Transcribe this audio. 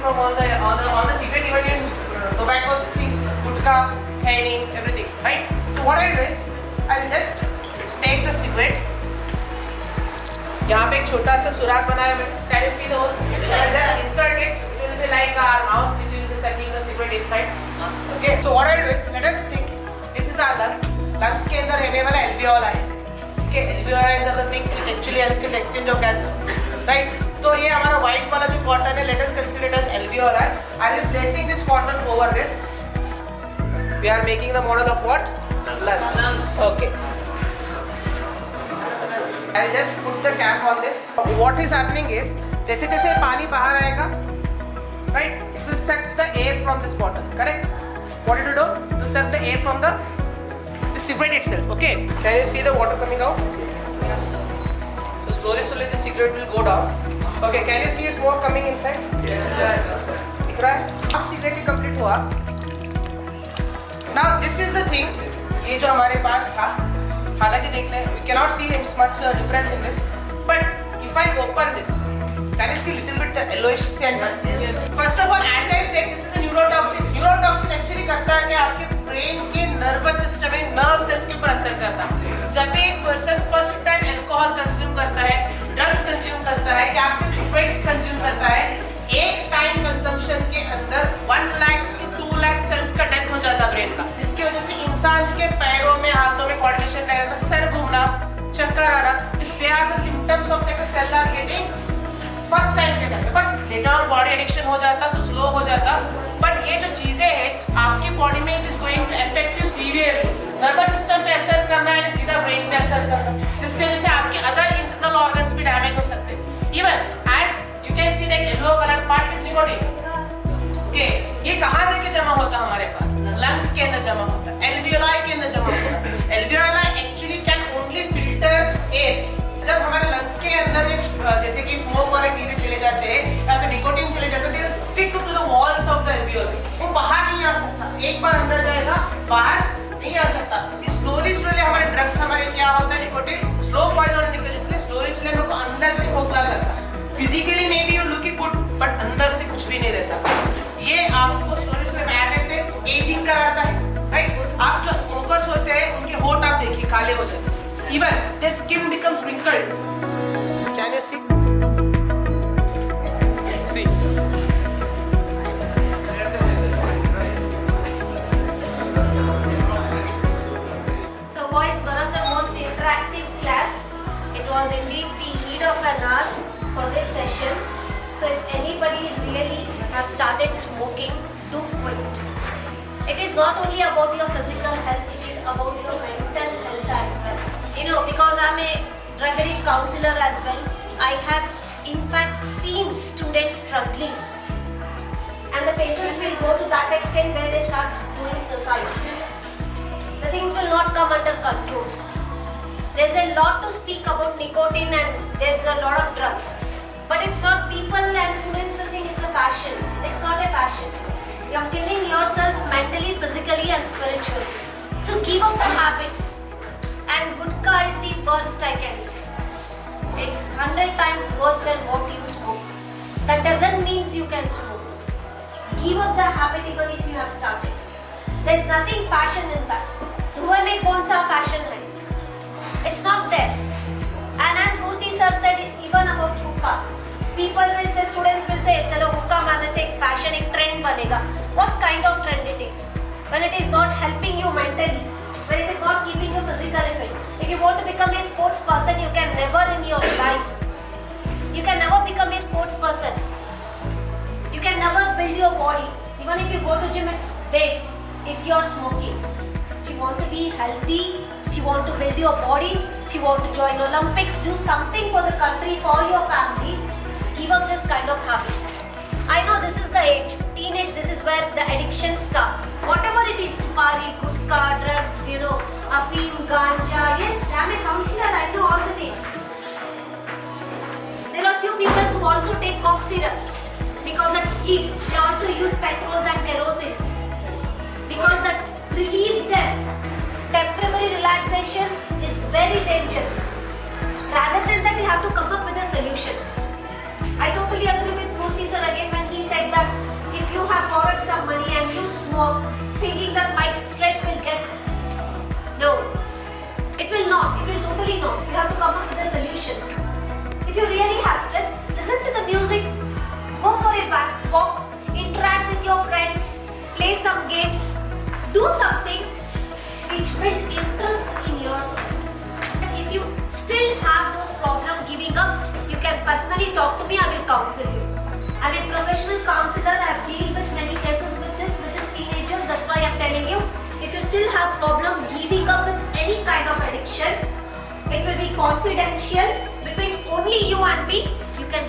from all the cigarette, even in tobacco things, gutka, hairing, everything, right? So what I'll do is, I'll just take the cigarette. यहाँ पे एक छोटा सा सुराख बनाया है. Can you see the hole? Just insert it. It will be like our mouth, which will be sucking the cigarette inside. Okay. So what I'll do is, let us think. This is our lungs. Lungs के अंदर रहने वाला alveoli है. Okay. Alveoli are the things which actually help in the exchange of gases. Right. तो ये हमारा white वाला जो cotton है, let us consider it as alveoli. I will be placing this cotton over this. We are making the model of what? Lungs. Okay. I'll just put the cap on this. What is happening is, जैसे जैसे पानी बाहर आएगा, right? It will suck the air from this bottle, correct? What it will do? It will suck the air from the cigarette itself. Okay? Can you see the water coming out? So slowly the cigarette will go down. Okay? Can you see smoke coming inside? Yes. दिख रहा है? अब cigarette complete हुआ. Now this is the thing. ये जो हमारे पास था. हालांकि देखते हैं, we cannot see much difference in this, but if I open this, can you see little bit yellowish center? Yes. First of all, as I said, this is a neurotoxin. Neurotoxin actually करता है कि आपके brain के nervous system में nerve cells के ऊपर असर करता है. जब भी एक person first time alcohol consume करता है, drugs consume करता है या फिर cigarettes consume करता है, एक टाइम कंजम्पशन के अंदर 1 लाख to 2 लाख सेल्स का डेथ हो जाता है ब्रेन का, जिसकी वजह से इंसान के पैरों में, हाथों में कोऑर्डिनेशन नहीं रहता, सर घूमना, चक्कर आना. They are the symptoms of that the cell are getting first time के time. But later on body addiction हो जाता तो स्लो हो जाता. बट ये जो चीजें हैं आपकी बॉडी में, it is going to affect you severely. Nervous system पे असर करना है, सीधा ब्रेन पे असर करना, जिसकी वजह से आपके अदर इंटरनल ऑर्गन्स भी डैमेज हो सकते हैं. Even as you can see that yellow color part is nicotine. Okay, ये कहाँ जाके जमा होता है हमारे पास? Lungs के अंदर जमा होता है, alveoli के अंदर जमा होता है. Alveoli actually can only filter air. जब हमारे lungs के अंदर जैसे कि smoke वाली चीजें चले जाते हैं या फिर nicotine चले जाते हैं, they will stick to the walls of the alveoli. वो बाहर नहीं आ सकता. एक बार अंदर जाएगा, बाहर नहीं आ सकता. Slowly हमारे drugs हमारे क्या होता है, nicotine slow poison निकल, इसलिए slowly हमको अंदर से खोखला करता है. Physically may be you looking good, but अंदर से कुछ भी नहीं रहता. ये आपको स्लोली ऐसे एजिंग कराता है, राइट? आप जो स्मोकर्स होते हैं उनके होठ आप देखिए काले हो जाते हैं. Even their skin becomes wrinkled. Can you see? See. So boys, one of the most interactive class. It was indeed the need of an hour for this session. So if anybody is really have started smoking, do quit. It is not only about your physical health, it is about your mental health as well. You know, because I'm a drug addict counselor as well, I have in fact seen students struggling, and the faces will go to that extent where they start doing suicide. The things will not come under control. There's a lot to speak about nicotine and there's a lot of drugs. But it's not, people and students will think it's a fashion. It's not a fashion. You're killing yourself mentally, physically and spiritually. So give up the habits. And gutka is the worst I can say. It's 100 times worse than what you smoke. That doesn't mean you can smoke. Give up the habit even if you have started. There's nothing fashion in that. धुआं में कौन सा fashion है? It's not there. And as Murthy sir said, even about hookah, people will say, students will say, चलो hookah मारने से एक fashion, एक trend बनेगा. What kind of trend it is? When it is not helping you mentally, when it is not keeping you physically fit. If you want to become a sports person, you can never in your life. You can never become a sports person. You can never build your body. Even if you go to gym, it's waste if you are smoking. If you want to be healthy, if you want to build your body, if you want to join Olympics, do something for the country, for your family, give up this kind of habits. I know this is the age, teenage, this is where the addictions start. Whatever it is, supari, gutka, drugs, you know, afeem, ganja, yes, I'm a counselor, I know all the names. There are few people who also take cough syrups because that's cheap. They also use petrols and kerosene because that relieve them. Temporary relaxation is very dangerous. Rather than that, we have to come up with the solutions. I totally agree with Murthy sir again when he said that work, thinking that my stress will get. No, it will not. It will totally not. You have to come up with the solutions. If you really have stress, listen to the music, go for a walk, interact with your friends, play some games, do something which build interest in yourself. And if you still have those problems giving up, you can personally talk to me. I will counsel you. I'm a professional counselor. I have dealt with many cases with these teenagers. That's why I'm telling you. If you still have problem giving up with any kind of addiction, it will be confidential between only you and me. You can